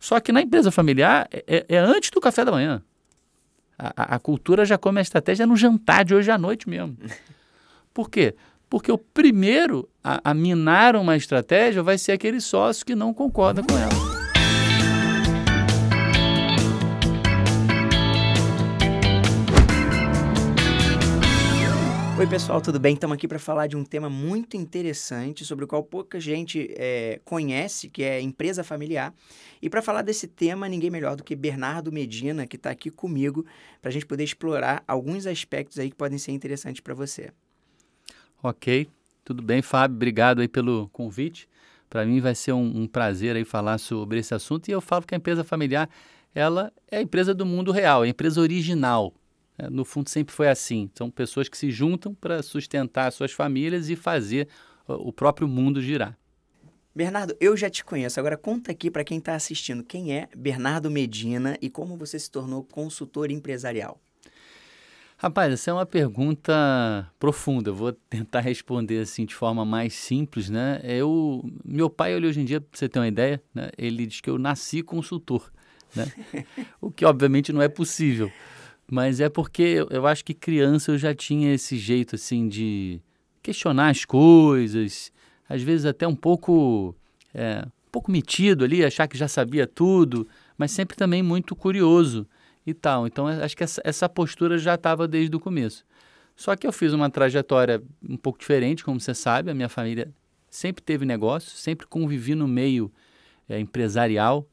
Só que na empresa familiar é antes do café da manhã. A cultura já come a estratégia no jantar de hoje à noite mesmo. Por quê? Porque o primeiro a minar uma estratégia vai ser aquele sócio que não concorda com ela. Oi pessoal, tudo bem? Estamos aqui para falar de um tema muito interessante sobre o qual pouca gente conhece, que é empresa familiar. E para falar desse tema, ninguém melhor do que Bernardo Medina, que está aqui comigo, para a gente poder explorar alguns aspectos aí que podem ser interessantes para você. Ok, tudo bem, Fábio, obrigado aí pelo convite. Para mim vai ser um prazer aí falar sobre esse assunto. E eu falo que a empresa familiar, ela é a empresa do mundo real, é a empresa original. No fundo sempre foi assim, são pessoas que se juntam para sustentar suas famílias e fazer o próprio mundo girar. Bernardo, eu já te conheço, agora conta aqui para quem está assistindo, quem é Bernardo Medina e como você se tornou consultor empresarial? Rapaz, essa é uma pergunta profunda, eu vou tentar responder assim de forma mais simples, né? Meu pai, hoje em dia, para você ter uma ideia, né, ele diz que eu nasci consultor, né? O que obviamente não é possível. Mas é porque eu acho que criança eu já tinha esse jeito assim de questionar as coisas, às vezes até um pouco metido ali, achar que já sabia tudo, mas sempre também muito curioso e tal. Então acho que essa postura já estava desde o começo. Só que eu fiz uma trajetória um pouco diferente, como você sabe, a minha família sempre teve negócio, sempre convivi no meio empresarial.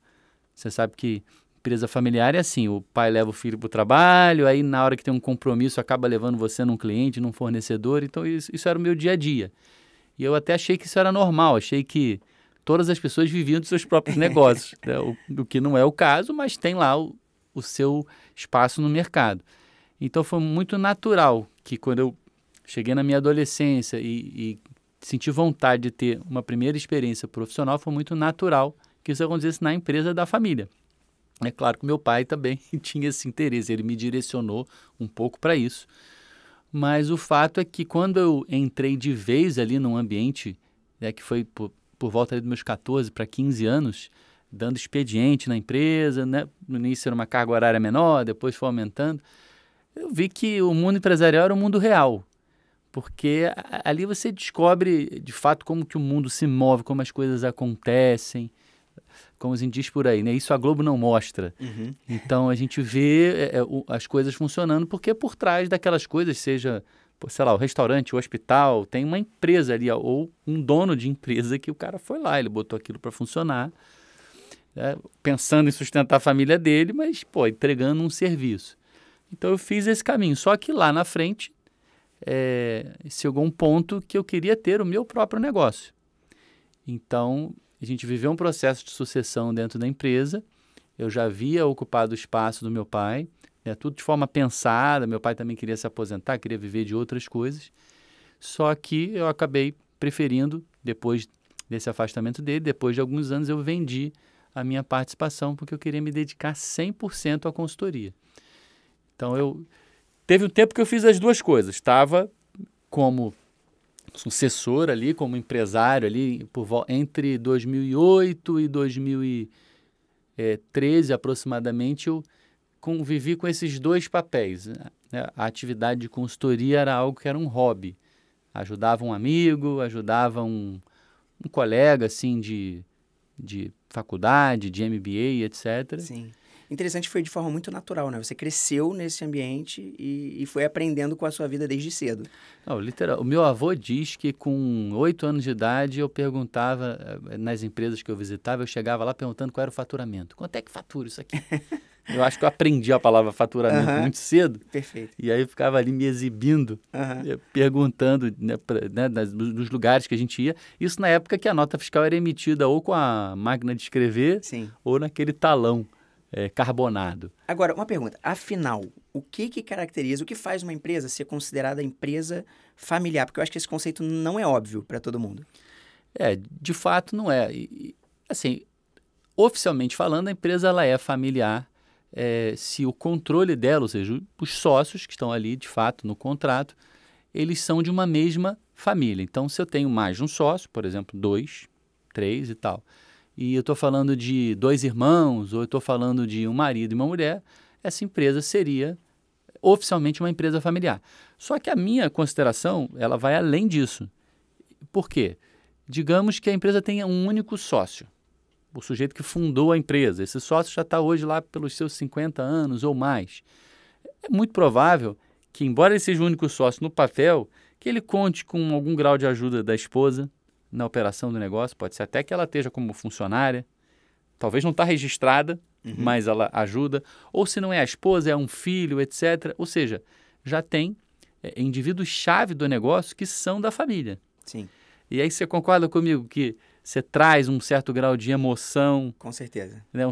Você sabe que empresa familiar é assim, o pai leva o filho para o trabalho, aí na hora que tem um compromisso acaba levando você num cliente, num fornecedor, então isso era o meu dia a dia. E eu até achei que isso era normal, achei que todas as pessoas viviam dos seus próprios negócios, né? O que não é o caso, mas tem lá o seu espaço no mercado. Então foi muito natural que quando eu cheguei na minha adolescência e senti vontade de ter uma primeira experiência profissional, foi muito natural que isso acontecesse na empresa da família. É claro que meu pai também tinha esse interesse, ele me direcionou um pouco para isso. Mas o fato é que quando eu entrei de vez ali num ambiente, que foi por volta dos meus 14 para 15 anos, dando expediente na empresa, né? No início era uma carga horária menor, depois foi aumentando, eu vi que o mundo empresarial era um mundo real. Porque ali você descobre de fato como que o mundo se move, como as coisas acontecem, como a gente diz por aí, né? Isso a Globo não mostra. Uhum. Então a gente vê as coisas funcionando porque por trás daquelas coisas, seja, sei lá, o restaurante, o hospital, tem uma empresa ali, ou um dono de empresa que o cara foi lá, ele botou aquilo para funcionar, pensando em sustentar a família dele, mas, entregando um serviço. Então eu fiz esse caminho, só que lá na frente chegou um ponto que eu queria ter o meu próprio negócio. Então a gente viveu um processo de sucessão dentro da empresa. Eu já havia ocupado o espaço do meu pai, tudo de forma pensada. Meu pai também queria se aposentar, queria viver de outras coisas. Só que eu acabei preferindo, depois desse afastamento dele, depois de alguns anos, eu vendi a minha participação porque eu queria me dedicar 100% à consultoria. Então, teve um tempo que eu fiz as duas coisas. Estava como sucessor ali, como empresário ali, entre 2008 e 2013 aproximadamente, eu convivi com esses dois papéis, né? A atividade de consultoria era algo que era um hobby. Ajudava um amigo, ajudava um colega assim, de faculdade, de MBA, etc. Sim. Interessante, foi de forma muito natural, né? Você cresceu nesse ambiente e foi aprendendo com a sua vida desde cedo. Não, literal. O meu avô diz que com 8 anos de idade eu perguntava, nas empresas que eu visitava, eu chegava lá perguntando qual era o faturamento. Quanto é que fatura isso aqui? Eu acho que eu aprendi a palavra faturamento muito cedo. Perfeito. E aí eu ficava ali me exibindo, perguntando, dos lugares que a gente ia. Isso na época que a nota fiscal era emitida ou com a máquina de escrever, Sim, ou naquele talão carbonado. Agora, uma pergunta. Afinal, o que caracteriza, o que faz uma empresa ser considerada empresa familiar? Porque eu acho que esse conceito não é óbvio para todo mundo. De fato não é. Assim, oficialmente falando, a empresa ela é familiar se o controle dela, ou seja, os sócios que estão ali, de fato, no contrato, eles são de uma mesma família. Então, se eu tenho mais de um sócio, por exemplo, 2, 3 e tal, e eu estou falando de 2 irmãos, ou eu estou falando de um marido e uma mulher, essa empresa seria oficialmente uma empresa familiar. Só que a minha consideração, ela vai além disso. Por quê? Digamos que a empresa tenha um único sócio, o sujeito que fundou a empresa. Esse sócio já está hoje lá pelos seus 50 anos ou mais. É muito provável que, embora ele seja o único sócio no papel, que ele conte com algum grau de ajuda da esposa na operação do negócio. Pode ser até que ela esteja como funcionária, talvez não está registrada, mas ela ajuda. Ou se não é a esposa, é um filho, etc. Ou seja, já tem indivíduos-chave do negócio que são da família. Sim. E aí você concorda comigo que você traz um certo grau de emoção? Com certeza. Né,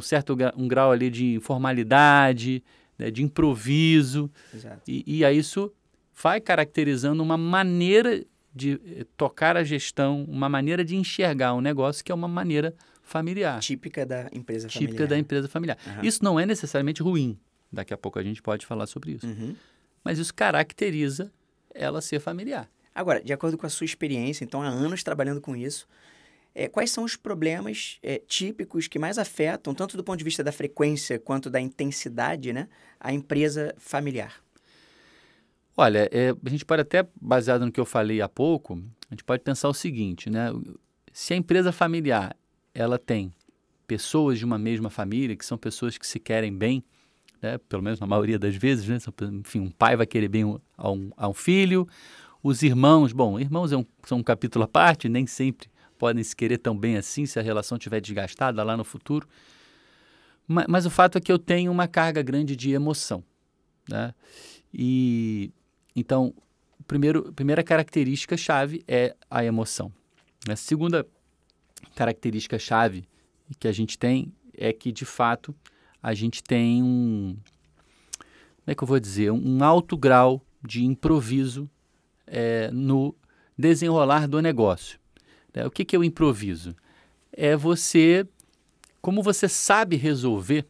um grau ali de informalidade, né, de improviso. Exato. E aí isso vai caracterizando uma maneira de tocar a gestão, uma maneira de enxergar um negócio que é uma maneira familiar. Típica da empresa familiar. Típica da empresa familiar. Uhum. Isso não é necessariamente ruim. Daqui a pouco a gente pode falar sobre isso. Mas isso caracteriza ela ser familiar. Agora, de acordo com a sua experiência, então há anos trabalhando com isso, quais são os problemas típicos que mais afetam, tanto do ponto de vista da frequência quanto da intensidade, né, a empresa familiar? Olha, a gente pode até, baseado no que eu falei há pouco, a gente pode pensar o seguinte, né? Se a empresa familiar ela tem pessoas de uma mesma família, que são pessoas que se querem bem, né? Pelo menos na maioria das vezes, né? Enfim, um pai vai querer bem a um filho, os irmãos, irmãos são um capítulo à parte, nem sempre podem se querer tão bem assim se a relação estiver desgastada lá no futuro. Mas o fato é que eu tenho uma carga grande de emoção, né? E então, primeira característica-chave é a emoção. A segunda característica-chave que a gente tem é que, de fato, a gente tem como é que eu vou dizer, um alto grau de improviso no desenrolar do negócio. O que é o improviso? É como você sabe resolver,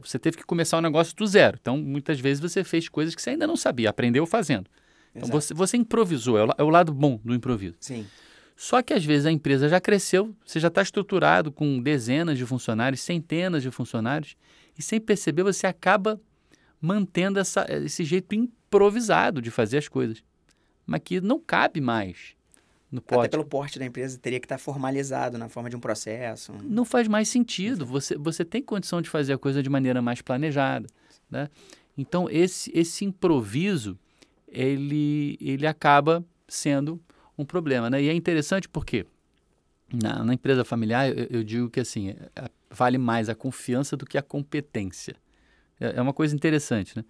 você teve que começar um negócio do zero. Então, muitas vezes você fez coisas que você ainda não sabia, aprendeu fazendo. Então, você improvisou, é o lado bom do improviso. Sim. Só que, às vezes, a empresa já cresceu, você já está estruturado com dezenas de funcionários, centenas de funcionários, e sem perceber você acaba mantendo esse jeito improvisado de fazer as coisas, mas que não cabe mais no pote. Até pelo porte da empresa teria que estar formalizado na forma de um processo. Não faz mais sentido. Você tem condição de fazer a coisa de maneira mais planejada, né? Então, esse improviso, ele acaba sendo um problema, né? E é interessante porque na empresa familiar, eu digo que assim, vale mais a confiança do que a competência. É uma coisa interessante, né?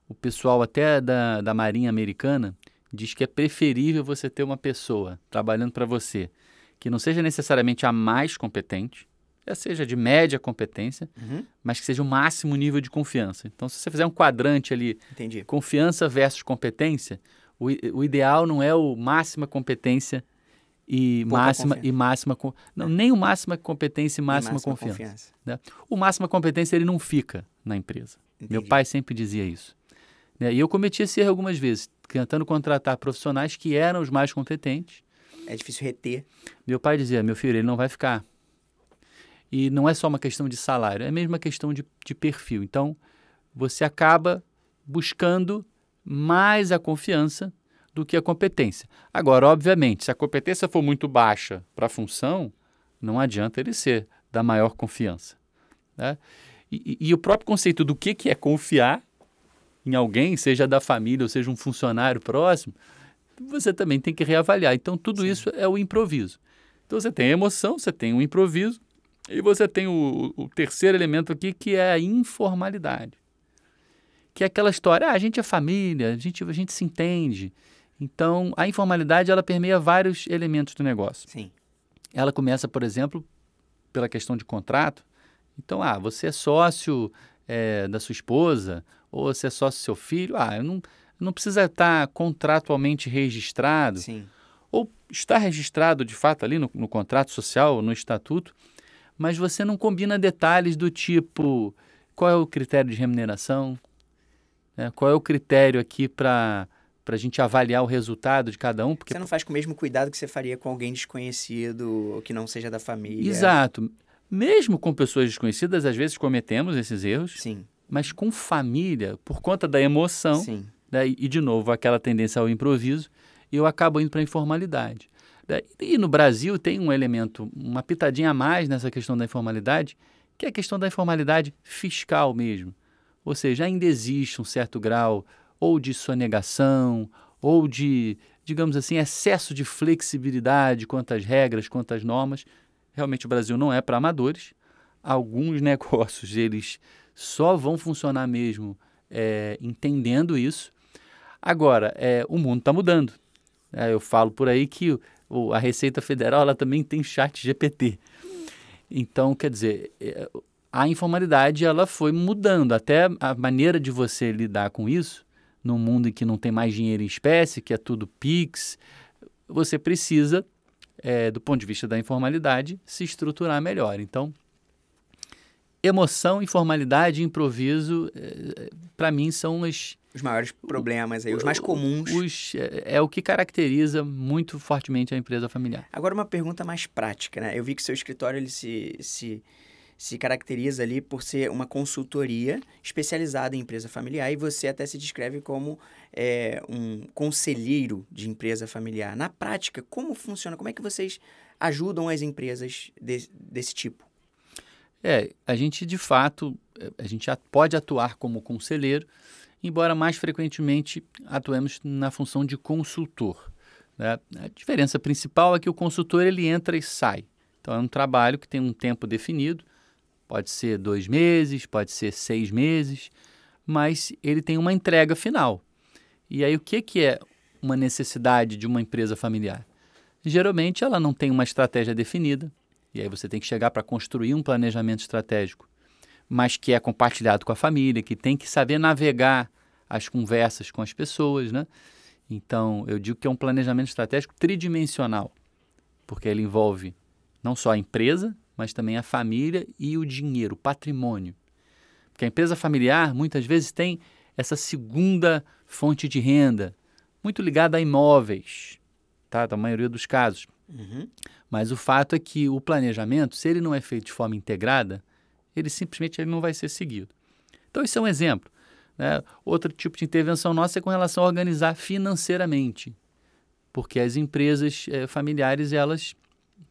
O pessoal até da Marinha Americana diz que é preferível você ter uma pessoa trabalhando para você que não seja necessariamente a mais competente, seja de média competência, mas que seja o máximo nível de confiança. Então, se você fizer um quadrante ali, Entendi. Confiança versus competência, o ideal não é o máxima competência e máxima não, nem o máxima competência e máxima confiança. Né? O máxima competência ele não fica na empresa. Entendi. Meu pai sempre dizia isso. Né? E eu cometi esse erro algumas vezes, tentando contratar profissionais que eram os mais competentes. É difícil reter. Meu pai dizia, meu filho, ele não vai ficar. E não é só uma questão de salário, é mesmo uma questão de perfil. Então, você acaba buscando mais a confiança do que a competência. Agora, obviamente, se a competência for muito baixa para a função, não adianta ele ser da maior confiança. Né? E o próprio conceito do que é confiar em alguém, seja da família ou seja um funcionário próximo, você também tem que reavaliar. Então, tudo isso é o improviso. Então, você tem a emoção, você tem o improviso, e você tem o terceiro elemento aqui, que é a informalidade. Que é aquela história, a gente é família, a gente se entende. Então, a informalidade, ela permeia vários elementos do negócio. Sim. Ela começa, por exemplo, pela questão de contrato. Então, você é sócio da sua esposa, ou você é sócio do seu filho. Não precisa estar contratualmente registrado. Sim. Ou está registrado, de fato, ali no contrato social, no estatuto, mas você não combina detalhes do tipo, qual é o critério de remuneração, né? Qual é o critério aqui para para a gente avaliar o resultado de cada um. Porque você não faz com o mesmo cuidado que você faria com alguém desconhecido ou que não seja da família. Exato. Mesmo com pessoas desconhecidas, às vezes cometemos esses erros. Sim. Mas com família, por conta da emoção, Sim. né, e de novo, aquela tendência ao improviso, eu acabo indo para a informalidade. E no Brasil tem um elemento, uma pitadinha a mais nessa questão da informalidade, que é a questão da informalidade fiscal mesmo. Ou seja, ainda existe um certo grau ou de sonegação, ou de, digamos assim, excesso de flexibilidade quanto às regras, quanto às normas. Realmente o Brasil não é para amadores. Alguns negócios, eles só vão funcionar mesmo entendendo isso. Agora, o mundo está mudando. Eu falo por aí que a Receita Federal ela também tem ChatGPT. Então, quer dizer, a informalidade ela foi mudando. Até a maneira de você lidar com isso, num mundo em que não tem mais dinheiro em espécie, que é tudo Pix, você precisa, do ponto de vista da informalidade, se estruturar melhor. Então, emoção, informalidade e improviso, para mim, são os maiores problemas aí, os mais comuns. É o que caracteriza muito fortemente a empresa familiar. Agora, uma pergunta mais prática, né? Eu vi que seu escritório ele se caracteriza ali por ser uma consultoria especializada em empresa familiar e você até se descreve como um conselheiro de empresa familiar. Na prática, como funciona? Como é que vocês ajudam as empresas desse tipo? A gente, de fato, a gente pode atuar como conselheiro, embora mais frequentemente atuemos na função de consultor, né? A diferença principal é que o consultor ele entra e sai. Então, é um trabalho que tem um tempo definido, pode ser 2 meses, pode ser 6 meses, mas ele tem uma entrega final. E aí, o que é uma necessidade de uma empresa familiar? Geralmente, ela não tem uma estratégia definida, e aí você tem que chegar para construir um planejamento estratégico, mas que é compartilhado com a família, que tem que saber navegar as conversas com as pessoas, né? Então, eu digo que é um planejamento estratégico tridimensional, porque ele envolve não só a empresa, mas também a família e o dinheiro, o patrimônio. Porque a empresa familiar, muitas vezes, tem essa segunda fonte de renda, muito ligada a imóveis, tá? Na maioria dos casos. Uhum. Mas o fato é que o planejamento, se ele não é feito de forma integrada, ele simplesmente não vai ser seguido. Então, isso é um exemplo, né? Outro tipo de intervenção nossa é com relação a organizar financeiramente, porque as empresas familiares, elas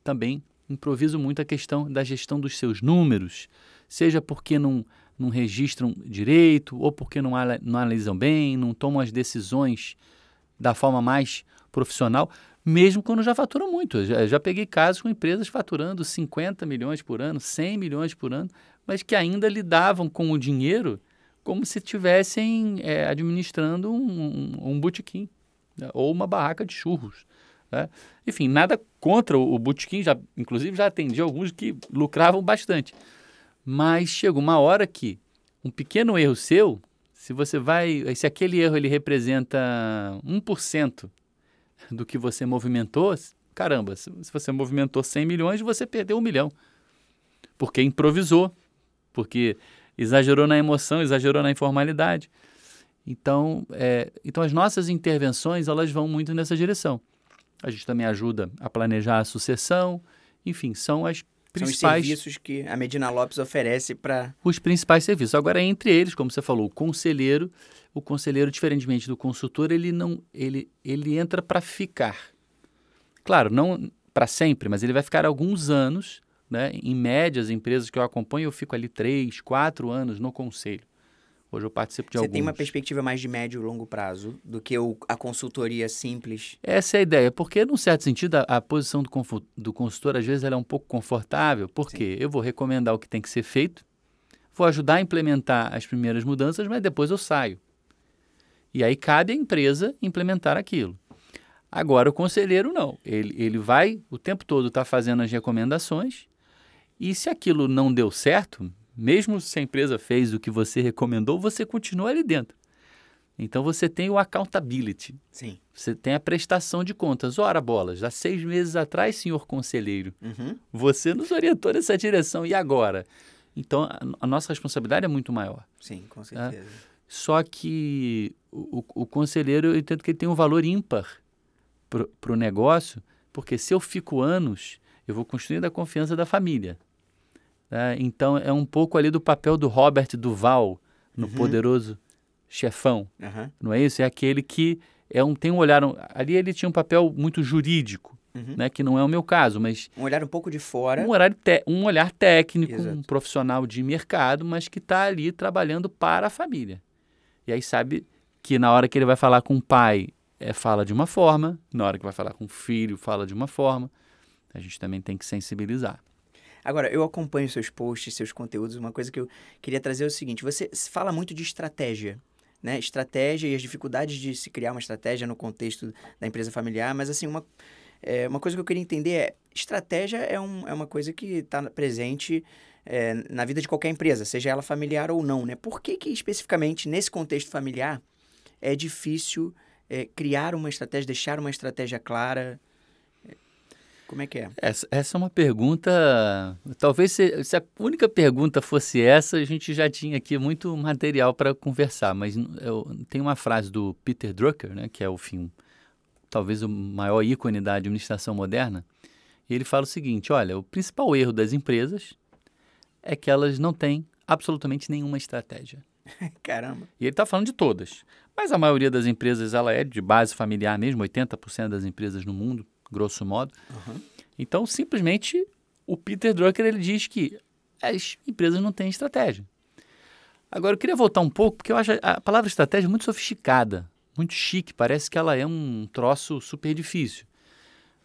também improvisam muito a questão da gestão dos seus números, seja porque não registram direito, ou porque não analisam bem, não tomam as decisões da forma mais profissional, mesmo quando já faturam muito. Eu já peguei casos com empresas faturando 50 milhões por ano, 100 milhões por ano, mas que ainda lidavam com o dinheiro como se estivessem administrando um botequim, né? Ou uma barraca de churros, né? Enfim, nada contra o botequim, inclusive já atendi alguns que lucravam bastante. Mas chega uma hora que um pequeno erro seu, se aquele erro ele representa 1% do que você movimentou, caramba, se você movimentou 100 milhões, você perdeu 1 milhão. Porque improvisou, porque exagerou na emoção, exagerou na informalidade. Então as nossas intervenções, elas vão muito nessa direção. A gente também ajuda a planejar a sucessão, enfim, são as principais... São os serviços que a Medina Lopes oferece para... Os principais serviços. Agora, entre eles, como você falou, o conselheiro, diferentemente do consultor, ele entra para ficar. Claro, não para sempre, mas ele vai ficar alguns anos, né? Em média, as empresas que eu acompanho, eu fico ali 3, 4 anos no conselho. Hoje eu participo de alguns. Você tem uma perspectiva mais de médio e longo prazo do que a consultoria simples? Essa é a ideia, porque, num certo sentido, a posição do consultor, às vezes, ela é um pouco confortável, porque eu vou recomendar o que tem que ser feito, vou ajudar a implementar as primeiras mudanças, mas depois eu saio. E aí cabe à empresa implementar aquilo. Agora, o conselheiro não. Ele vai o tempo todo estar fazendo as recomendações, e se aquilo não deu certo, mesmo se a empresa fez o que você recomendou, você continua ali dentro. Então, você tem o accountability. Sim. Você tem a prestação de contas. Ora, bolas, há 6 meses atrás, senhor conselheiro, Uhum. você nos orientou nessa direção. E agora? Então, a nossa responsabilidade é muito maior. Sim, com certeza. Só que o conselheiro, eu entendo que ele tem um valor ímpar para o negócio, porque se eu fico anos, eu vou construindo a confiança da família. Né? Então, é um pouco ali do papel do Robert Duval no Poderoso Chefão. Não é isso? É aquele que tem um olhar... Ali ele tinha um papel muito jurídico, né? Que não é o meu caso, mas... Um olhar um pouco de fora. Um olhar técnico, Exato. Um profissional de mercado, mas que está ali trabalhando para a família. E aí sabe que na hora que ele vai falar com o pai, fala de uma forma, na hora que vai falar com o filho, fala de uma forma. A gente também tem que sensibilizar. Agora, eu acompanho seus posts, seus conteúdos. Uma coisa que eu queria trazer é o seguinte: você fala muito de estratégia, né? Estratégia e as dificuldades de se criar uma estratégia no contexto da empresa familiar. Mas, assim, uma coisa que eu queria entender é: estratégia é uma coisa que está presente na vida de qualquer empresa, seja ela familiar ou não, né? Por que especificamente, nesse contexto familiar, é difícil criar uma estratégia, deixar uma estratégia clara? Como é que é? Essa é uma pergunta... Talvez se a única pergunta fosse essa, a gente já tinha aqui muito material para conversar. Mas tem uma frase do Peter Drucker, né, que é talvez o maior ícone da administração moderna. E ele fala o seguinte: olha, o principal erro das empresas é que elas não têm absolutamente nenhuma estratégia. Caramba. E ele está falando de todas. Mas a maioria das empresas ela é de base familiar mesmo, 80% das empresas no mundo, grosso modo. Então, simplesmente, o Peter Drucker ele diz que as empresas não têm estratégia. Agora, eu queria voltar um pouco, porque eu acho a palavra estratégia muito sofisticada, muito chique, parece que ela é um troço super difícil.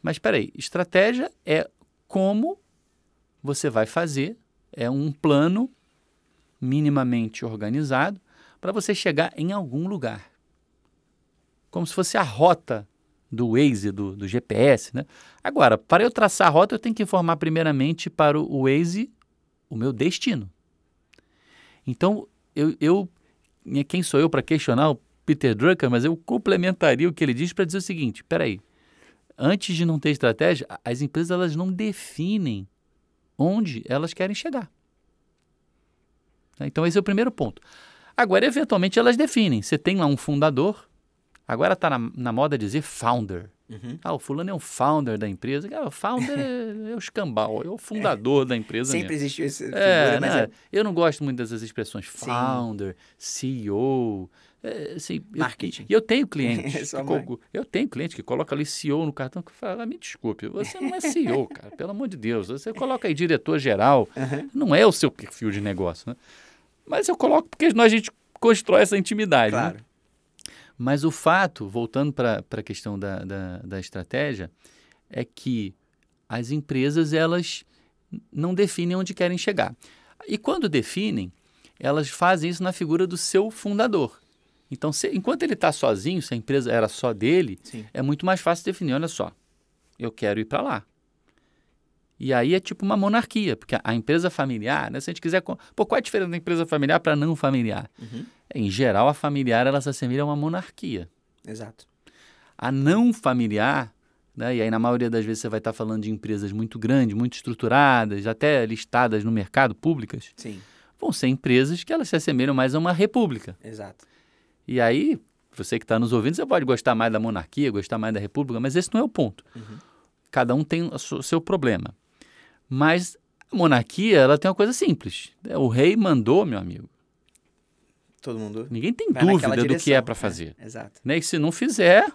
Mas, espera aí, estratégia é como você vai fazer, é um plano minimamente organizado para você chegar em algum lugar. Como se fosse a rota do Waze, do GPS, né? Agora, para eu traçar a rota, eu tenho que informar primeiramente para o Waze o meu destino. Então, quem sou eu para questionar o Peter Drucker, mas eu complementaria o que ele diz para dizer o seguinte: espera aí, antes de não ter estratégia, as empresas elas não definem onde elas querem chegar. Então, esse é o primeiro ponto. Agora, eventualmente, elas definem. Você tem lá um fundador. Agora está na moda dizer founder. O fulano é o founder da empresa. O founder é o escambau, é o fundador da empresa. Sempre mesmo. existiu essa figura, mas eu não gosto muito dessas expressões. Founder, CEO... marketing. E eu tenho clientes. Eu tenho cliente que coloca ali CEO no cartão que fala: me desculpe, você não é CEO, cara, pelo amor de Deus. Você coloca aí diretor-geral, não é o seu perfil de negócio, né? Mas eu coloco porque a gente constrói essa intimidade. Claro. Né? Mas o fato, voltando para a questão da estratégia, é que as empresas elas não definem onde querem chegar. E quando definem, elas fazem isso na figura do seu fundador. Então, enquanto ele está sozinho, se a empresa era só dele, é muito mais fácil definir: olha só, eu quero ir para lá. E aí é tipo uma monarquia, porque a empresa familiar, né, se a gente quiser... qual é a diferença da empresa familiar para não familiar? Em geral, a familiar ela se assemelha a uma monarquia. Exato. A não familiar, né, e aí na maioria das vezes você vai estar falando de empresas muito grandes, muito estruturadas, até listadas no mercado, públicas, vão ser empresas que elas se assemelham mais a uma república. Exato. E aí, você que está nos ouvindo, você pode gostar mais da monarquia, gostar mais da república, mas esse não é o ponto. Cada um tem o seu problema. Mas a monarquia, ela tem uma coisa simples. O rei mandou, meu amigo. Todo mundo. Ninguém tem dúvida do que é para fazer. Exato. Né? E se não fizer...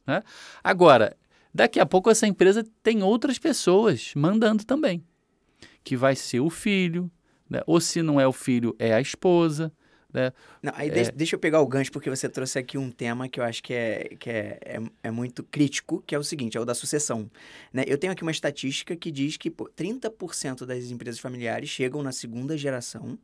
Né? Agora, daqui a pouco essa empresa tem outras pessoas mandando também. Que vai ser o filho, né? Ou se não é o filho, é a esposa. Né? Não, aí deixa eu pegar o gancho, porque você trouxe aqui um tema que eu acho que é muito crítico, que é o seguinte: é o da sucessão. Né? Eu tenho aqui uma estatística que diz que 30% das empresas familiares chegam na segunda geração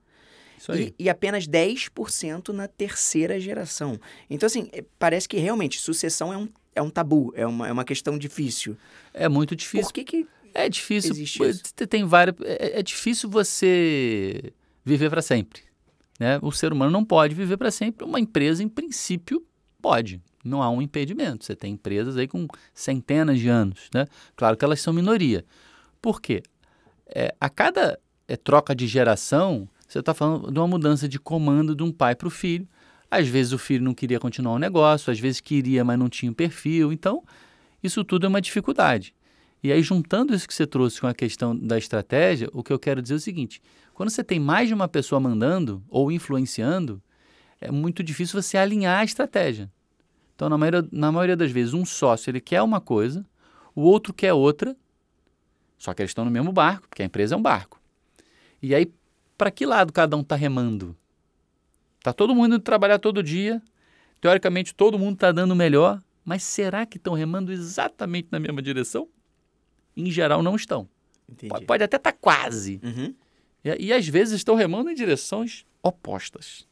e apenas 10% na terceira geração. Então, assim, parece que realmente sucessão é um tabu, é uma questão difícil. É muito difícil. Por que é difícil? Existe isso? Tem várias... É difícil você viver para sempre. Né? O ser humano não pode viver para sempre. Uma empresa, em princípio, pode. Não há um impedimento. Você tem empresas aí com centenas de anos. Né? Claro que elas são minoria. Por quê? A cada troca de geração, Você está falando de uma mudança de comando de um pai para o filho. Às vezes o filho não queria continuar o negócio, às vezes queria, mas não tinha o perfil. Então, isso tudo é uma dificuldade. E aí, juntando isso que você trouxe com a questão da estratégia, o que eu quero dizer é o seguinte: quando você tem mais de uma pessoa mandando ou influenciando, é muito difícil você alinhar a estratégia. Então, na maioria das vezes, um sócio ele quer uma coisa, o outro quer outra, só que eles estão no mesmo barco, porque a empresa é um barco. E aí, para que lado cada um está remando? Está todo mundo indo trabalhar todo dia, teoricamente todo mundo está dando o melhor, mas será que estão remando exatamente na mesma direção? Em geral, não estão. Pode até estar quase. Uhum. E às vezes estão remando em direções opostas.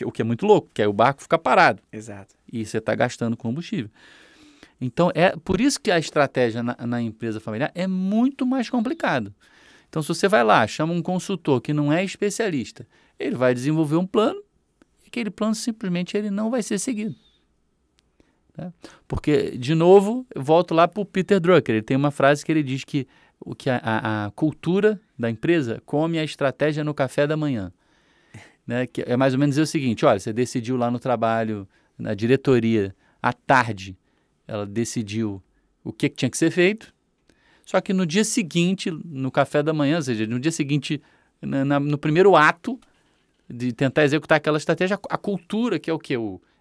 O que é muito louco, porque aí o barco fica parado. Exato. E você está gastando combustível. Então, é por isso que a estratégia na empresa familiar é muito mais complicada. Então, se você vai lá, chama um consultor que não é especialista, ele vai desenvolver um plano e aquele plano simplesmente ele não vai ser seguido. Né? Porque, de novo, eu volto lá para o Peter Drucker. Ele tem uma frase que ele diz que a cultura da empresa come a estratégia no café da manhã. Né? Que é mais ou menos dizer o seguinte: olha, você decidiu lá no trabalho, na diretoria, à tarde, ela decidiu o que tinha que ser feito, só que no dia seguinte, no café da manhã, ou seja, no dia seguinte, no primeiro ato de tentar executar aquela estratégia, a cultura, que é o quê?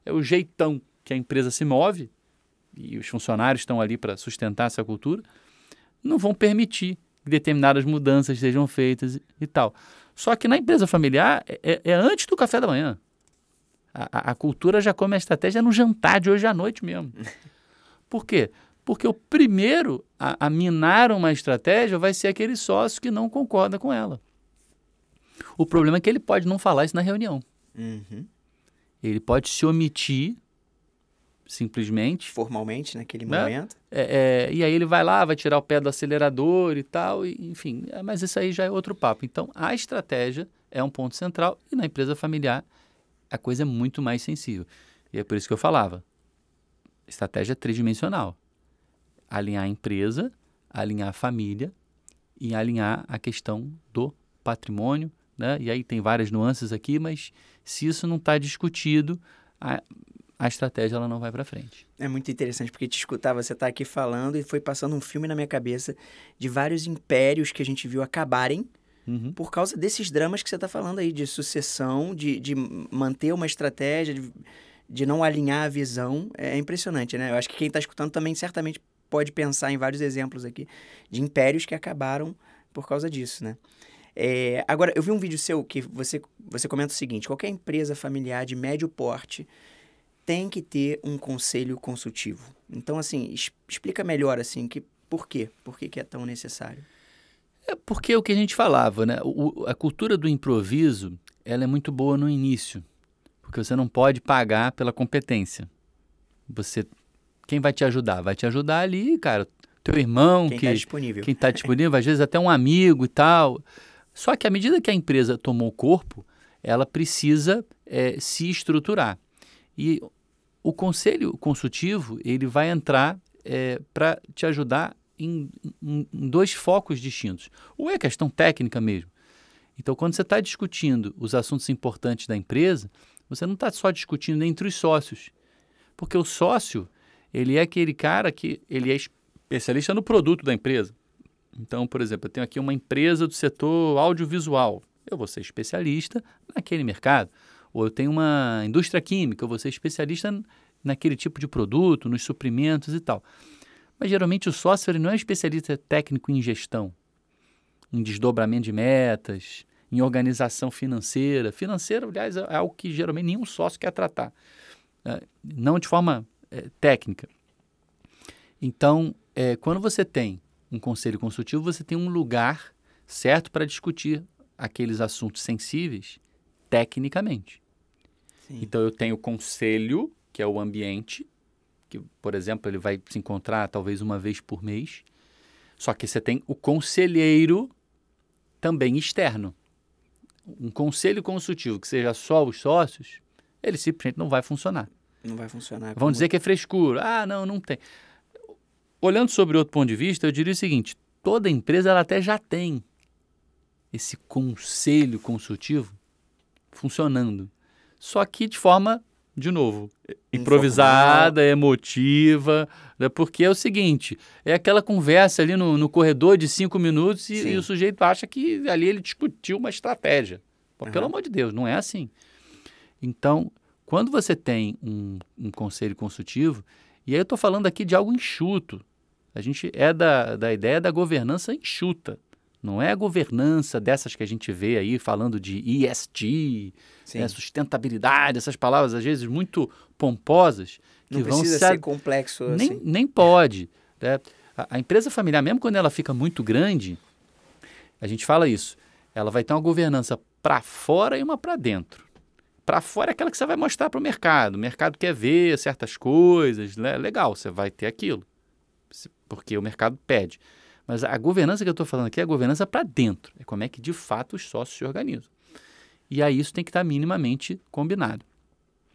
É o jeitão que a empresa se move, e os funcionários estão ali para sustentar essa cultura, não vão permitir que determinadas mudanças sejam feitas e tal. Só que na empresa familiar é antes do café da manhã. A cultura já come a estratégia no jantar de hoje à noite mesmo. Por quê? Porque o primeiro a minar uma estratégia vai ser aquele sócio que não concorda com ela. O problema é que ele pode não falar isso na reunião. Uhum. Ele pode se omitir, simplesmente. Formalmente, naquele né? momento. E aí ele vai lá, vai tirar o pé do acelerador e tal, enfim. Mas isso aí já é outro papo. Então, a estratégia é um ponto central e na empresa familiar a coisa é muito mais sensível. E é por isso que eu falava. Estratégia tridimensional. Alinhar a empresa, alinhar a família e alinhar a questão do patrimônio, né? E aí tem várias nuances aqui, mas se isso não está discutido, a estratégia ela não vai para frente. É muito interessante, porque te escutar, você está aqui falando e foi passando um filme na minha cabeça de vários impérios que a gente viu acabarem por causa desses dramas que você está falando aí, de sucessão, de manter uma estratégia, de não alinhar a visão. É impressionante, né? Eu acho que quem está escutando também certamente pode pensar em vários exemplos aqui de impérios que acabaram por causa disso, né? Agora, eu vi um vídeo seu que você comenta o seguinte: qualquer empresa familiar de médio porte tem que ter um conselho consultivo. Então, assim, explica melhor, assim, por quê? Por que é tão necessário? É porque é o que a gente falava, né? A cultura do improviso, ela é muito boa no início, porque você não pode pagar pela competência. Quem vai te ajudar? Vai te ajudar ali, cara, teu irmão. Quem está disponível. Quem está disponível, às vezes até um amigo e tal. Só que à medida que a empresa tomou corpo, ela precisa se estruturar. E o conselho consultivo, ele vai entrar para te ajudar em dois focos distintos. Ou é questão técnica mesmo. Então, quando você está discutindo os assuntos importantes da empresa, você não está só discutindo entre os sócios. Porque o sócio, ele é aquele cara que ele é especialista no produto da empresa. Então, por exemplo, eu tenho aqui uma empresa do setor audiovisual. Eu vou ser especialista naquele mercado. Ou eu tenho uma indústria química, eu vou ser especialista naquele tipo de produto, nos suprimentos e tal. Mas, geralmente, o sócio ele não é especialista técnico em gestão, em desdobramento de metas, em organização financeira. Financeira, aliás, é algo que, geralmente, nenhum sócio quer tratar. Não de forma técnica. Então, quando você tem um conselho consultivo, você tem um lugar certo para discutir aqueles assuntos sensíveis tecnicamente. Sim. Então, eu tenho o conselho, que é o ambiente, que, por exemplo, ele vai se encontrar talvez uma vez por mês. Só que você tem o conselheiro também externo. Um conselho consultivo que seja só os sócios, ele simplesmente não vai funcionar. Não vai funcionar. Vão dizer que é frescura. Ah, não tem. Olhando sobre outro ponto de vista, eu diria o seguinte: toda empresa ela até já tem esse conselho consultivo funcionando. Só que de forma, de novo, improvisada, emotiva, né? Porque é o seguinte, é aquela conversa ali no corredor de 5 minutos e o sujeito acha que ali ele discutiu uma estratégia. Pô, pelo amor de Deus, não é assim. Então, quando você tem um conselho consultivo, e aí eu estou falando aqui de algo enxuto, a gente é da ideia da governança enxuta, não é a governança dessas que a gente vê aí falando de ESG, né, sustentabilidade, essas palavras às vezes muito pomposas. Não precisa ser complexo assim. Nem pode. Né? A empresa familiar, mesmo quando ela fica muito grande, a gente fala isso, ela vai ter uma governança para fora e uma para dentro. Para fora é aquela que você vai mostrar para o mercado quer ver certas coisas, né? Legal, você vai ter aquilo, porque o mercado pede. Mas a governança que eu estou falando aqui é a governança para dentro, é como é que de fato os sócios se organizam. E aí isso tem que estar minimamente combinado.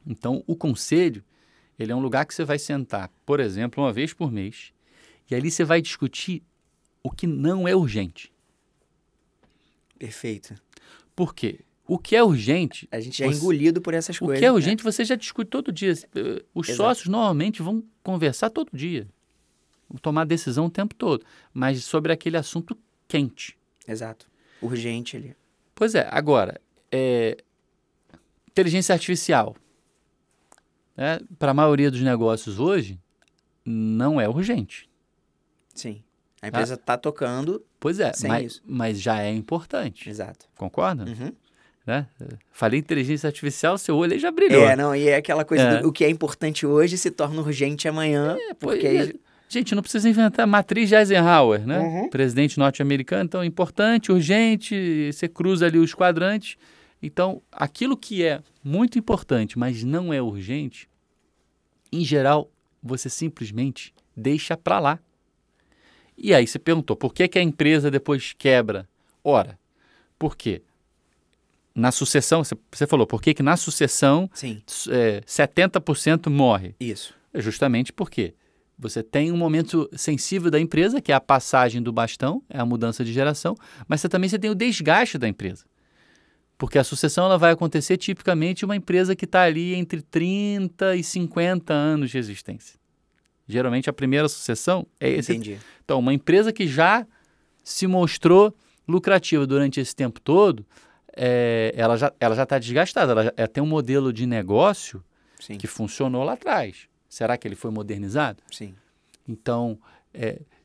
Então o conselho, ele é um lugar que você vai sentar, por exemplo, uma vez por mês, e ali você vai discutir o que não é urgente. Perfeito. Por quê? O que é urgente... A gente é engolido por essas coisas. O que é urgente, você já discute todo dia. Os sócios normalmente vão conversar todo dia. Vão tomar decisão o tempo todo. Mas sobre aquele assunto quente. Exato. Urgente ali. Pois é. Agora, inteligência artificial. Né? Para a maioria dos negócios hoje, não é urgente. Sim. A empresa está tocando. Pois é, sem isso. Mas já é importante. Exato. Concorda? Uhum. Né? Falei inteligência artificial, seu olho aí já brilhou. E é aquela coisa o que é importante hoje se torna urgente amanhã. Gente, não precisa inventar matriz de Eisenhower, né? Presidente norte-americano, então importante, urgente, você cruza ali os quadrantes. Então, aquilo que é muito importante, mas não é urgente, em geral, você simplesmente deixa para lá. E aí você perguntou, por que a empresa depois quebra? Ora, por quê? Na sucessão, você falou, por que na sucessão 70% morre? Isso. É justamente porque você tem um momento sensível da empresa, que é a passagem do bastão, é a mudança de geração, mas você tem o desgaste da empresa. Porque a sucessão ela vai acontecer tipicamente uma empresa que está ali entre 30 e 50 anos de existência. Geralmente a primeira sucessão é esse. Entendi. Então, uma empresa que já se mostrou lucrativa durante esse tempo todo, ela já está desgastada, ela tem um modelo de negócio que funcionou lá atrás. Será que ele foi modernizado? Sim. Então,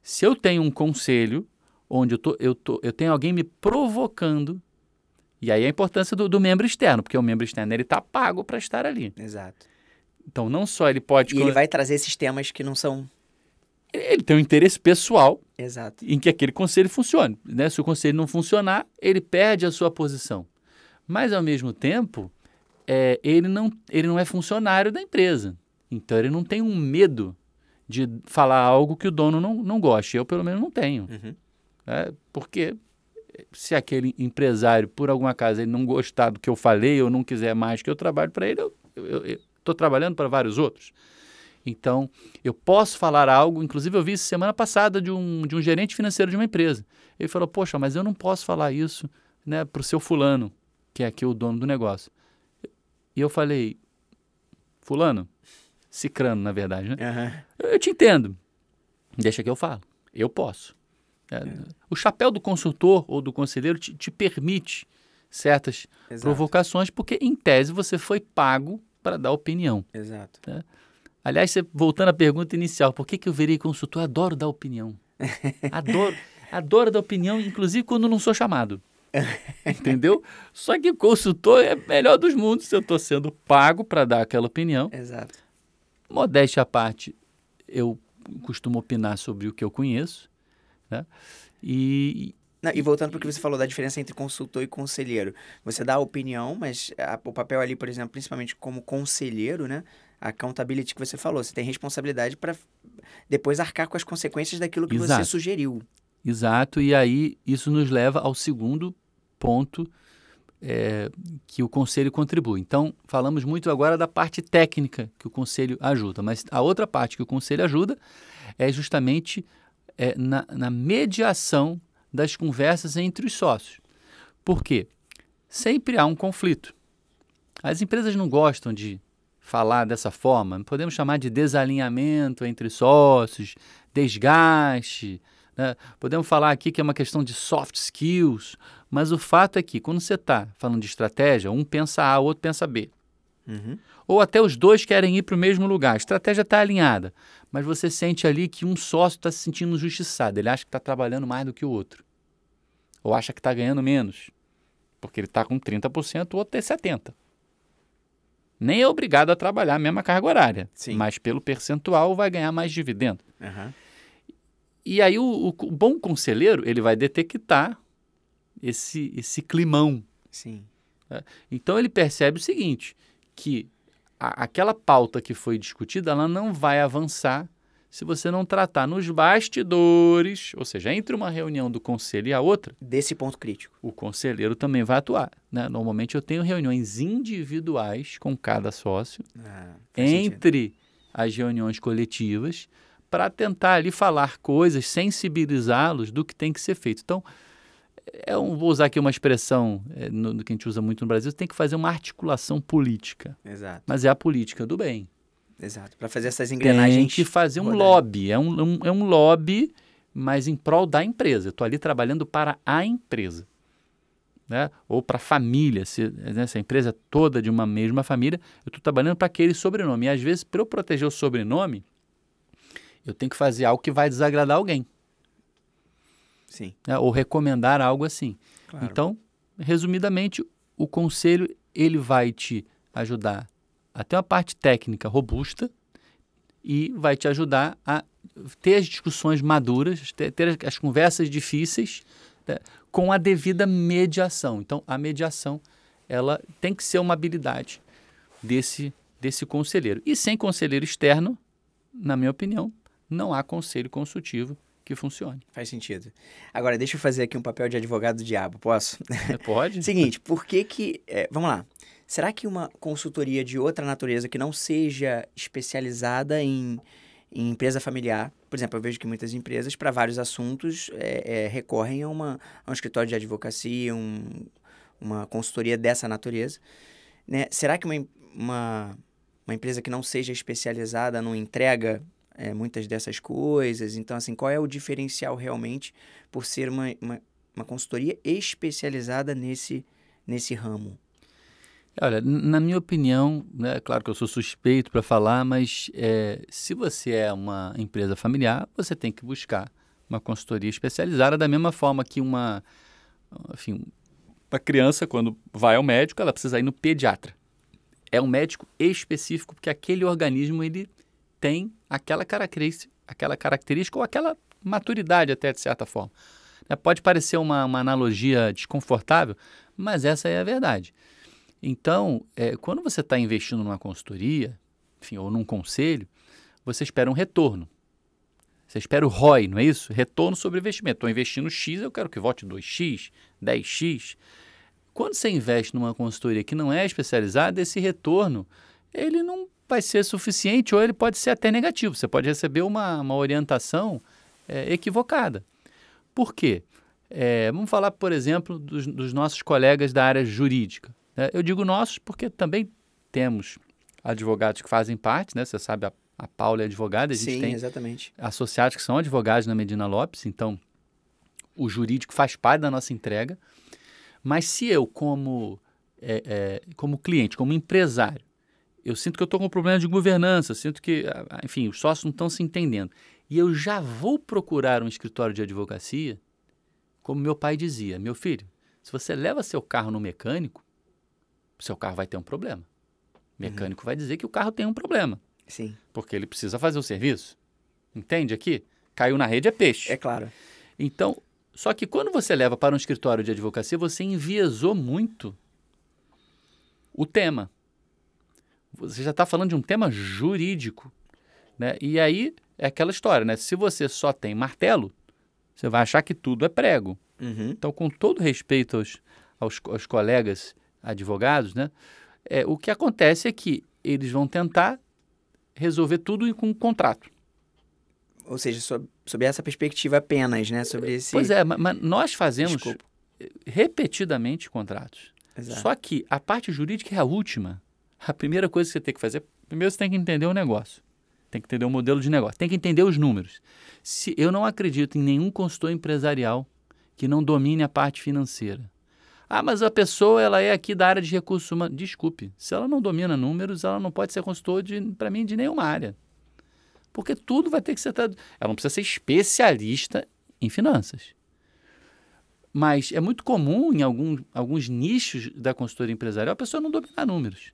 se eu tenho um conselho onde eu tenho alguém me provocando, e aí a importância do membro externo, porque o membro externo ele está pago para estar ali. Exato. Então, não só ele pode... E ele vai trazer esses temas que não são... Ele tem um interesse pessoal Exato. em que aquele conselho funcione. Né? Se o conselho não funcionar, ele perde a sua posição. Mas, ao mesmo tempo, ele não é funcionário da empresa. Então, ele não tem um medo de falar algo que o dono não goste. Eu, pelo menos, não tenho. Porque se aquele empresário, por algum acaso, ele não gostar do que eu falei ou não quiser mais que eu trabalhe para ele, eu estou trabalhando para vários outros. Então, eu posso falar algo, inclusive eu vi isso semana passada de um gerente financeiro de uma empresa. Ele falou, poxa, mas eu não posso falar isso, né, para o seu fulano, que é aqui o dono do negócio. E eu falei, fulano, cicrano, na verdade, né? Eu te entendo, deixa que eu falo, eu posso. O chapéu do consultor ou do conselheiro te permite certas provocações, porque em tese você foi pago para dar opinião. Exato. Né? Aliás, voltando à pergunta inicial, por que eu virei consultor? Eu adoro dar opinião. Adoro dar opinião, inclusive quando não sou chamado. Entendeu? Só que consultor é melhor dos mundos se eu estou sendo pago para dar aquela opinião. Exato. Modéstia à parte, eu costumo opinar sobre o que eu conheço. Né? E voltando para o que você falou da diferença entre consultor e conselheiro. Você dá a opinião, mas o papel ali, por exemplo, principalmente como conselheiro, né? A accountability que você falou, você tem responsabilidade para depois arcar com as consequências daquilo que você sugeriu. Exato, e aí isso nos leva ao segundo ponto que o conselho contribui. Então, falamos muito agora da parte técnica que o conselho ajuda, mas a outra parte que o conselho ajuda é justamente na mediação das conversas entre os sócios. Por quê? Sempre há um conflito. As empresas não gostam de falar dessa forma, podemos chamar de desalinhamento entre sócios, desgaste, né? Podemos falar aqui que é uma questão de soft skills, mas o fato é que quando você está falando de estratégia, um pensa A, o outro pensa B. Uhum. Ou até os dois querem ir para o mesmo lugar, a estratégia está alinhada, mas você sente ali que um sócio está se sentindo injustiçado, ele acha que está trabalhando mais do que o outro, ou acha que está ganhando menos, porque ele está com 30%, o outro tem 70%. Nem é obrigado a trabalhar a mesma carga horária, Sim. mas pelo percentual vai ganhar mais dividendo. Uhum. E aí o bom conselheiro, ele vai detectar esse climão. Sim. Então ele percebe o seguinte, que aquela pauta que foi discutida, ela não vai avançar se você não tratar nos bastidores, ou seja, entre uma reunião do conselho e a outra, Desse ponto crítico. o conselheiro também vai atuar, né? Normalmente eu tenho reuniões individuais com cada sócio, Faz sentido. entre as reuniões coletivas, para tentar ali falar coisas, sensibilizá-los do que tem que ser feito. Então, vou usar aqui uma expressão que a gente usa muito no Brasil, tem que fazer uma articulação política, Exato. mas é a política do bem. Exato. Para fazer essas engrenagens. Tem que fazer um rodarem. lobby, é um lobby, mas em prol da empresa. Eu estou ali trabalhando para a empresa, né? Ou para a família, se a empresa é toda de uma mesma família, eu estou trabalhando para aquele sobrenome. E às vezes, para eu proteger o sobrenome, eu tenho que fazer algo que vai desagradar alguém, Sim. né? Ou recomendar algo assim. Claro. Então, resumidamente, o conselho ele vai te ajudar a ter uma parte técnica robusta e vai te ajudar a ter as discussões maduras, ter as conversas difíceis, né, com a devida mediação. Então, a mediação ela tem que ser uma habilidade desse conselheiro. E sem conselheiro externo, na minha opinião, não há conselho consultivo que funcione. Faz sentido. Agora, deixa eu fazer aqui um papel de advogado do diabo, posso? Pode? Seguinte, por que vamos lá. Será que uma consultoria de outra natureza que não seja especializada em empresa familiar, por exemplo, eu vejo que muitas empresas, para vários assuntos, recorrem a um escritório de advocacia, uma consultoria dessa natureza, né? Será que uma empresa que não seja especializada não entrega muitas dessas coisas? Então, assim, qual é o diferencial realmente por ser uma consultoria especializada nesse ramo? Olha, na minha opinião, né, claro que eu sou suspeito para falar, mas se você é uma empresa familiar, você tem que buscar uma consultoria especializada da mesma forma que uma criança, quando vai ao médico, ela precisa ir no pediatra. É um médico específico, porque aquele organismo ele tem aquela característica ou aquela maturidade até, de certa forma. Pode parecer uma analogia desconfortável, mas essa é a verdade. Então, quando você está investindo numa consultoria, enfim, ou num conselho, você espera um retorno. Você espera o ROI, não é isso? Retorno sobre investimento. Estou investindo X, eu quero que volte 2X, 10X. Quando você investe numa consultoria que não é especializada, esse retorno ele não vai ser suficiente ou ele pode ser até negativo. Você pode receber uma orientação equivocada. Por quê? Vamos falar, por exemplo, dos nossos colegas da área jurídica. Eu digo nossos porque também temos advogados que fazem parte, né? Você sabe, a Paula é advogada, a gente Sim, tem exatamente. associados que são advogados na Medina Lopes, então o jurídico faz parte da nossa entrega. Mas se eu, como cliente, como empresário, eu sinto que eu estou com um problema de governança, eu sinto que, enfim, os sócios não estão se entendendo, e eu já vou procurar um escritório de advocacia, como meu pai dizia, meu filho, se você leva seu carro no mecânico, seu carro vai ter um problema. O mecânico vai dizer que o carro tem um problema. Sim. Porque ele precisa fazer o serviço. Entende aqui? Caiu na rede é peixe. É claro. Então, só que quando você leva para um escritório de advocacia, você enviesou muito o tema. Você já está falando de um tema jurídico, né? E aí é aquela história, né? Se você só tem martelo, você vai achar que tudo é prego. Uhum. Então, com todo respeito aos colegas advogados, né? O que acontece é que eles vão tentar resolver tudo com um contrato. Ou seja, sob essa perspectiva apenas, né? Sobre esse... Pois é, mas nós fazemos repetidamente contratos. Exato. Só que a parte jurídica é a última. A primeira coisa que você tem que fazer, primeiro você tem que entender o negócio. Tem que entender o modelo de negócio. Tem que entender os números. Eu não acredito em nenhum consultor empresarial que não domine a parte financeira. Ah, mas a pessoa ela é aqui da área de recursos humanos. Desculpe, se ela não domina números, ela não pode ser consultor, para mim, de nenhuma área. Porque tudo vai ter que ser... Ela não precisa ser especialista em finanças. Mas é muito comum em alguns nichos da consultoria empresarial a pessoa não dominar números.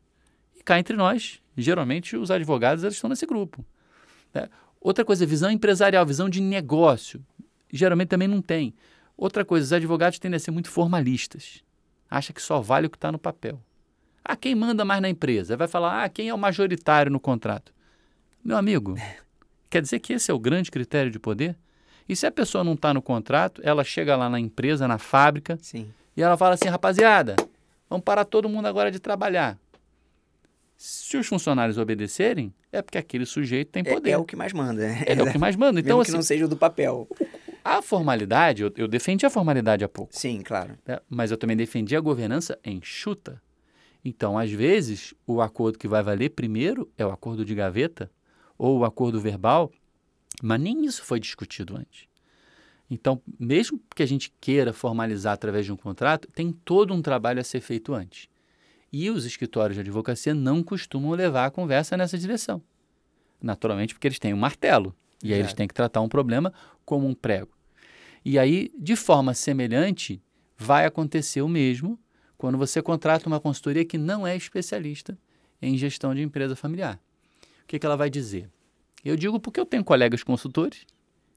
E cá entre nós, geralmente os advogados eles estão nesse grupo. Né? Outra coisa, visão empresarial, visão de negócio. Geralmente também não tem. Outra coisa, os advogados tendem a ser muito formalistas. Acha que só vale o que está no papel. Ah, quem manda mais na empresa? Vai falar, quem é o majoritário no contrato? Meu amigo, quer dizer que esse é o grande critério de poder? E se a pessoa não está no contrato, ela chega lá na empresa, na fábrica, Sim. e ela fala assim, rapaziada, vamos parar todo mundo agora de trabalhar. Se os funcionários obedecerem, é porque aquele sujeito tem poder. É o que mais manda. É o que mais manda. Então, mesmo que não seja do papel. A formalidade, eu defendi a formalidade há pouco. Sim, claro. Né? Mas eu também defendi a governança enxuta. Então, às vezes, o acordo que vai valer primeiro é o acordo de gaveta ou o acordo verbal, mas nem isso foi discutido antes. Então, mesmo que a gente queira formalizar através de um contrato, tem todo um trabalho a ser feito antes. E os escritórios de advocacia não costumam levar a conversa nessa direção. Naturalmente, porque eles têm um martelo. E aí eles têm que tratar um problema como um prego. E aí, de forma semelhante, vai acontecer o mesmo quando você contrata uma consultoria que não é especialista em gestão de empresa familiar. O que ela vai dizer? Eu digo porque eu tenho colegas consultores,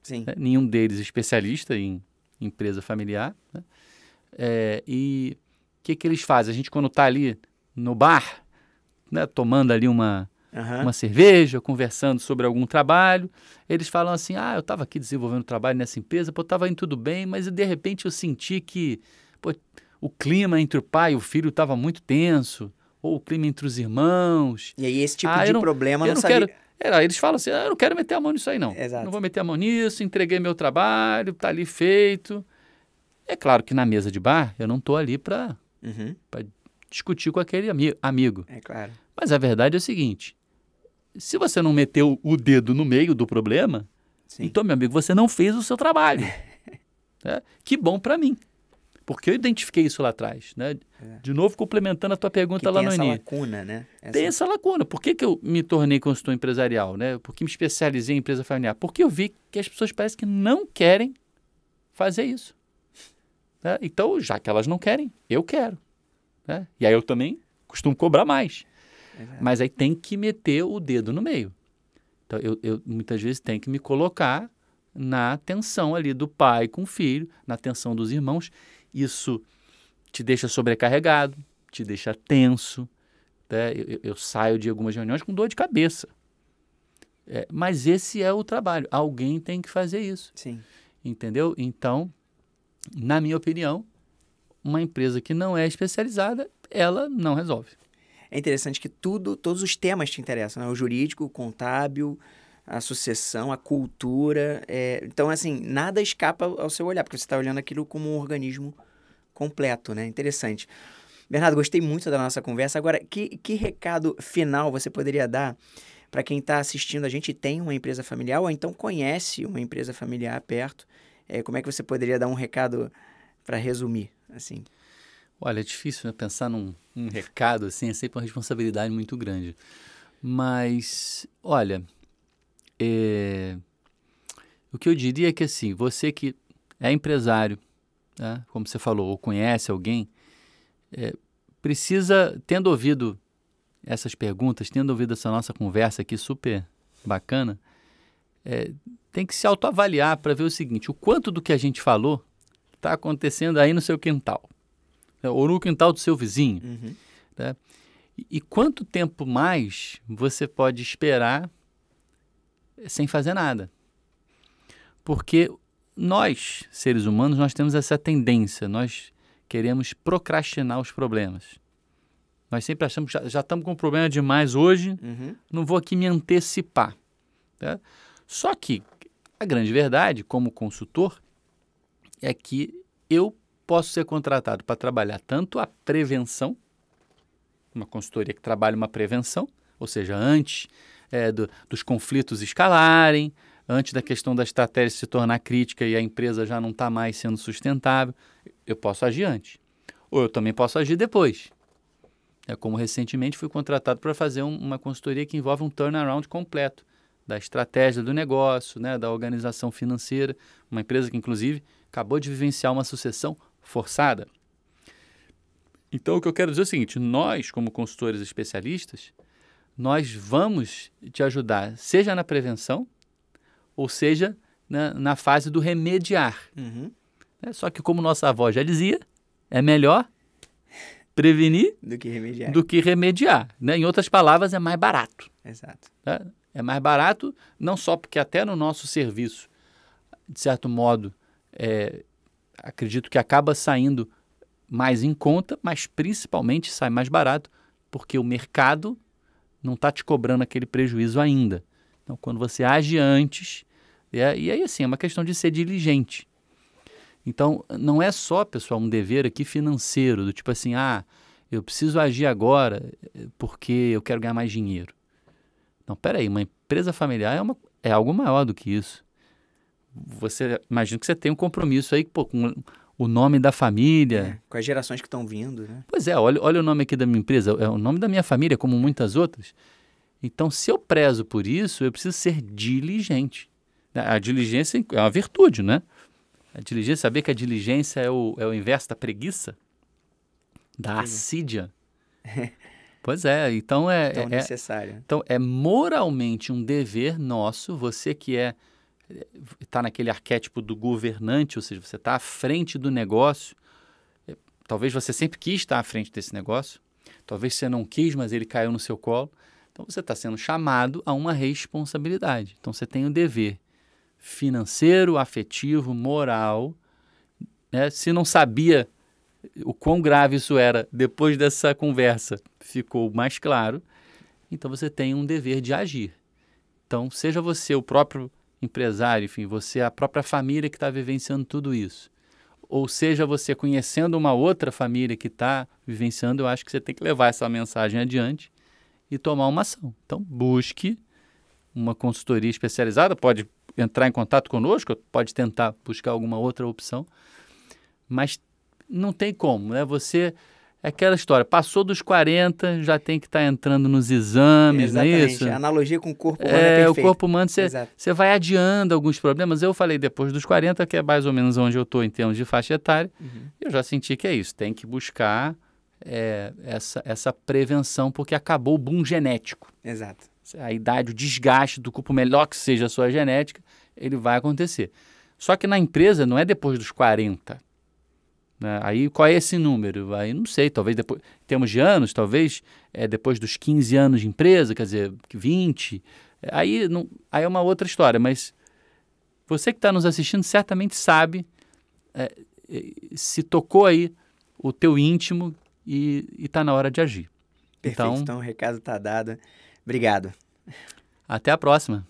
Sim. Né? Nenhum deles especialista em empresa familiar. Né? E o que eles fazem? A gente, quando está ali no bar, né, tomando ali uma cerveja, conversando sobre algum trabalho, eles falam assim, eu estava aqui desenvolvendo trabalho nessa empresa, estava indo tudo bem, mas de repente eu senti que o clima entre o pai e o filho estava muito tenso, ou o clima entre os irmãos. E aí esse tipo de problema não sabia... Eles falam assim, eu não quero meter a mão nisso aí não. Exato. Não vou meter a mão nisso, entreguei meu trabalho, está ali feito. É claro que na mesa de bar eu não estou ali para discutir com aquele amigo. É claro. Mas a verdade é o seguinte, se você não meteu o dedo no meio do problema, então, meu amigo, você não fez o seu trabalho. Né? Que bom para mim, porque eu identifiquei isso lá atrás. Né? De novo, complementando a tua pergunta lá no início. Tem essa lacuna, né? Tem essa lacuna. Por que eu me tornei consultor empresarial? Né? Por que me especializei em empresa familiar? Porque eu vi que as pessoas parecem que não querem fazer isso. Né? Então, já que elas não querem, eu quero. Né? E aí eu também costumo cobrar mais. Mas aí tem que meter o dedo no meio. Então, eu muitas vezes tenho que me colocar na tensão ali do pai com o filho, na tensão dos irmãos. Isso te deixa sobrecarregado, te deixa tenso. Né? Eu saio de algumas reuniões com dor de cabeça. Mas esse é o trabalho. Alguém tem que fazer isso. Sim. Entendeu? Então, na minha opinião, uma empresa que não é especializada, ela não resolve. É interessante que todos os temas te interessam, né? O jurídico, o contábil, a sucessão, a cultura. Então, assim, nada escapa ao seu olhar, porque você está olhando aquilo como um organismo completo, né? Interessante. Bernardo, gostei muito da nossa conversa. Agora, que recado final você poderia dar para quem está assistindo a gente e tem uma empresa familiar ou então conhece uma empresa familiar perto? Como é que você poderia dar um recado para resumir, assim? Olha, é difícil, né? Pensar num recado assim, é sempre uma responsabilidade muito grande. Mas, olha, o que eu diria é que assim, você que é empresário, né? Como você falou, ou conhece alguém, precisa, tendo ouvido essas perguntas, tendo ouvido essa nossa conversa aqui super bacana, tem que se autoavaliar para ver o seguinte, o quanto do que a gente falou está acontecendo aí no seu quintal. Ou no quintal do seu vizinho. Né? E quanto tempo mais você pode esperar sem fazer nada? Porque nós, seres humanos, nós temos essa tendência, nós queremos procrastinar os problemas. Nós sempre achamos que já estamos com um problema demais hoje, não vou aqui me antecipar. Tá? Só que a grande verdade, como consultor, é que eu posso ser contratado para trabalhar tanto a prevenção, uma consultoria que trabalha uma prevenção, ou seja, antes dos conflitos escalarem, antes da questão da estratégia se tornar crítica e a empresa já não está mais sendo sustentável, eu posso agir antes. Ou eu também posso agir depois. Como recentemente fui contratado para fazer uma consultoria que envolve um turnaround completo da estratégia do negócio, né, da organização financeira, uma empresa que, inclusive, acabou de vivenciar uma sucessão forçada. Então, o que eu quero dizer é o seguinte, nós, como consultores especialistas, nós vamos te ajudar, seja na prevenção, ou seja, na fase do remediar. Uhum. Só que, como nossa avó já dizia, é melhor prevenir do que remediar. Né? Em outras palavras, é mais barato. Exato. Né? É mais barato, não só porque até no nosso serviço, de certo modo, acredito que acaba saindo mais em conta, mas principalmente sai mais barato, porque o mercado não está te cobrando aquele prejuízo ainda. Então, quando você age antes, e aí assim, é uma questão de ser diligente. Então, não é só, pessoal, um dever aqui financeiro, do tipo assim, eu preciso agir agora porque eu quero ganhar mais dinheiro. Não, peraí, uma empresa familiar é algo maior do que isso. Você imagina que você tem um compromisso aí com o nome da família. Com as gerações que estão vindo, né? Pois é, olha o nome aqui da minha empresa, é o nome da minha família, como muitas outras. Então, se eu prezo por isso, eu preciso ser diligente. A diligência é uma virtude, né? A diligência, saber que a diligência é o inverso da preguiça, da assídia. Pois é, então tão necessário. Então, é moralmente um dever nosso, você que está naquele arquétipo do governante, ou seja, você está à frente do negócio, talvez você sempre quis estar à frente desse negócio, talvez você não quis, mas ele caiu no seu colo, então você está sendo chamado a uma responsabilidade. Então, você tem o dever financeiro, afetivo, moral, né? Se não sabia o quão grave isso era, depois dessa conversa ficou mais claro, então você tem um dever de agir. Então, seja você o próprio empresário, enfim, você a própria família que está vivenciando tudo isso, ou seja você conhecendo uma outra família que está vivenciando, eu acho que você tem que levar essa mensagem adiante e tomar uma ação. Então, busque uma consultoria especializada, pode entrar em contato conosco, pode tentar buscar alguma outra opção, mas não tem como, né? Você, é aquela história, passou dos 40, já tem que estar entrando nos exames, exatamente, não é isso? A analogia com o corpo humano é perfeita. O corpo humano, você vai adiando alguns problemas. Eu falei depois dos 40, que é mais ou menos onde eu estou em termos de faixa etária, eu já senti que é isso, tem que buscar essa prevenção, porque acabou o boom genético. Exato. A idade, o desgaste do corpo, melhor que seja a sua genética, ele vai acontecer. Só que na empresa não é depois dos 40. Né? Aí qual é esse número? Aí não sei, talvez depois, em termos de anos, talvez depois dos 15 anos de empresa, quer dizer, 20. Aí é uma outra história, mas você que está nos assistindo certamente sabe se tocou aí o teu íntimo e está na hora de agir. Perfeito, então o recado está dado. Obrigado. Até a próxima.